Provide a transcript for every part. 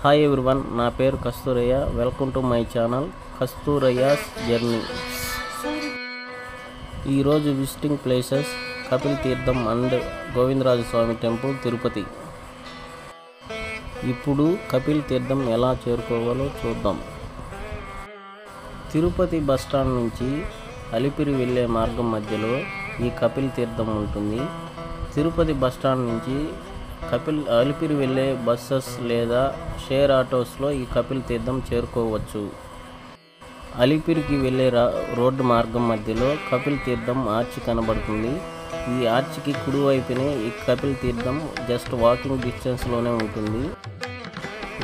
Hi everyone, నా పేరు Kasturayya. Welcome to my channel కస్తూరయ్యాస్ జర్నీ. ఈరోజు visiting places Kapil Theertham and Govindarajaswamy temple, Tirupati. ఇప్పుడు కపిల్ తీర్థం ఎలా చేరుకోవాలో చూద్దాం. తిరుపతి బస్టాండ్ నుంచి అలిపిరి వెళ్ళే మార్గం మధ్యలో ఈ కపిల్ తీర్థం ఉంటుంది. తిరుపతి బస్టాండ్ నుంచి అలిపిరి వెళ్ళే బస్సెస్ లేదా షేర్ ఆటోస్లో ఈ కపిల్ తీర్థం చేరుకోవచ్చు. అలిపిరికి వెళ్ళే రోడ్డు మార్గం మధ్యలో కపిల్ తీర్థం ఆర్చి కనబడుతుంది. ఈ ఆర్చికి కుడివైపునే ఈ కపిల్ తీర్థం జస్ట్ వాకింగ్ డిస్టెన్స్లోనే ఉంటుంది.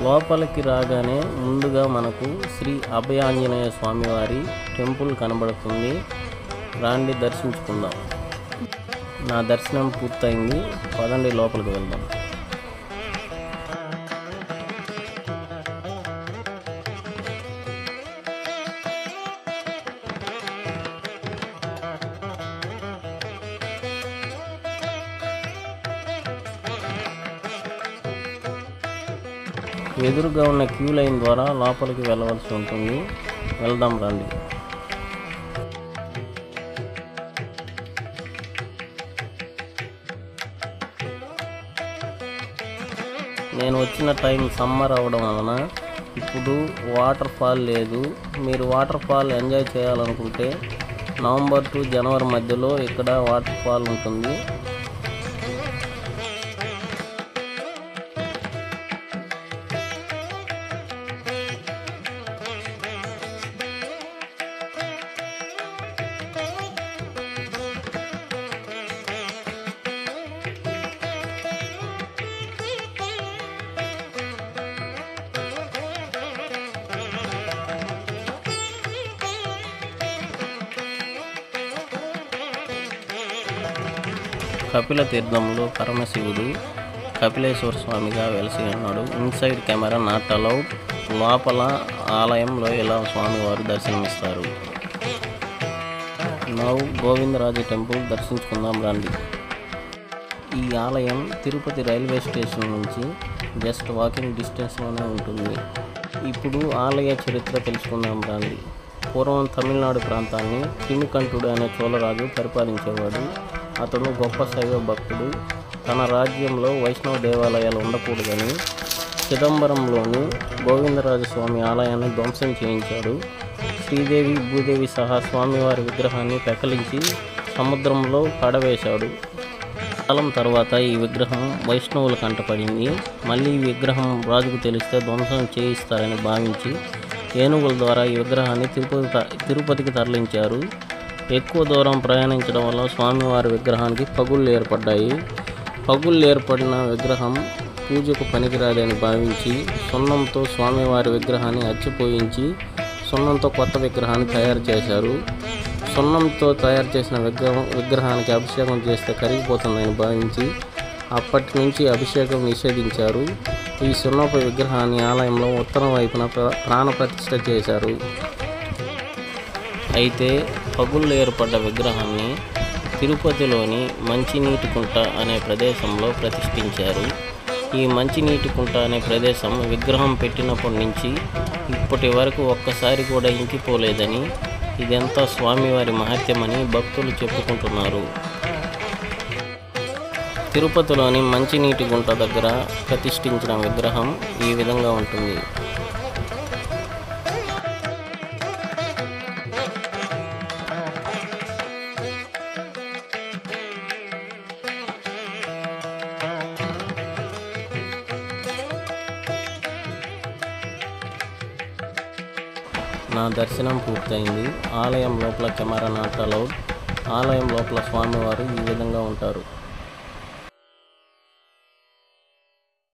లోపలికి రాగానే ముందుగా మనకు శ్రీ అభయాంజనేయ స్వామివారి టెంపుల్ కనబడుతుంది. రాండి, దర్శించుకుందాం. నా దర్శనం పూర్తయింది. పదండి, లోపలికి వెళ్దాం. ఎదురుగా ఉన్న క్యూ లైన్ ద్వారా లోపలికి వెళ్ళవలసి ఉంటుంది. వెళ్దాం రండి. నేను వచ్చిన టైం సమ్మర్ అవడం వలన ఇప్పుడు వాటర్ ఫాల్ లేదు. మీరు వాటర్ ఫాల్ ఎంజాయ్ చేయాలనుకుంటే నవంబర్ టు జనవరి మధ్యలో ఇక్కడ వాటర్ ఫాల్ ఉంటుంది. కపిల తీర్థంలో పరమశివుడు కపిలేశ్వర స్వామిగా వెలిసి ఉన్నాడు. Inside camera not allowed. లోపల ఆలయంలో ఇలా స్వామివారు దర్శనమిస్తారు. నౌ గోవిందరాజు టెంపుల్ దర్శించుకుందాం రండి. ఈ ఆలయం తిరుపతి రైల్వే స్టేషన్ నుంచి జస్ట్ వాకింగ్ డిస్టెన్స్లోనే ఉంటుంది. ఇప్పుడు ఆలయ చరిత్ర తెలుసుకుందాం రండి. పూర్వం తమిళనాడు ప్రాంతాన్ని క్రిమికంఠుడు అనే చోళరాజు పరిపాలించేవాడు. అతను గొప్ప శైవ భక్తుడు. తన రాజ్యంలో వైష్ణవ దేవాలయాలు ఉండకూడదని చిదంబరంలోని గోవిందరాజస్వామి ఆలయాన్ని ధ్వంసం చేయించాడు. శ్రీదేవి, భూదేవి సహా స్వామివారి విగ్రహాన్ని పెకలించి సముద్రంలో పడవేశాడు. కాలం తర్వాత ఈ విగ్రహం వైష్ణవుల కంటపడింది. మళ్ళీ ఈ విగ్రహం రాజుకు తెలిస్తే ధ్వంసం చేయిస్తారని భావించి ఏనుగుల ద్వారా ఈ విగ్రహాన్ని తిరుపతికి తరలించారు. ఎక్కువ దూరం ప్రయాణించడం వల్ల స్వామివారి విగ్రహానికి పగుళ్ళు ఏర్పడ్డాయి. పగుళ్ళు ఏర్పడిన విగ్రహం పూజకు పనికిరాదని భావించి సున్నంతో స్వామివారి విగ్రహాన్ని అచ్చిపోయించి సున్నంతో కొత్త విగ్రహాన్ని తయారు చేశారు. సున్నంతో తయారు చేసిన విగ్రహానికి అభిషేకం చేస్తే కరిగిపోతుందని భావించి అప్పటి నుంచి అభిషేకం నిషేధించారు. ఈ సున్నపు విగ్రహాన్ని ఆలయంలో ఉత్తరం వైపున ప్రాణప్రతిష్ఠ చేశారు. అయితే పగుళ్ళు ఏర్పడ్డ విగ్రహాన్ని తిరుపతిలోని మంచినీటి కుంట అనే ప్రదేశంలో ప్రతిష్ఠించారు. ఈ మంచినీటి కుంట అనే ప్రదేశం విగ్రహం పెట్టినప్పటి నుంచి ఇప్పటి వరకు ఒక్కసారి కూడా ఇంకిపోలేదని, ఇదంతా స్వామివారి మహత్యమని భక్తులు చెప్పుకుంటున్నారు. తిరుపతిలోని మంచినీటి గుంట దగ్గర ప్రతిష్ఠించిన విగ్రహం ఈ విధంగా ఉంటుంది. నా దర్శనం పూర్తయింది. ఆలయం లోపల కెమెరా నాట్ అలౌడ్. ఆలయం లోపల స్వామివారు ఈ విధంగా ఉంటారు.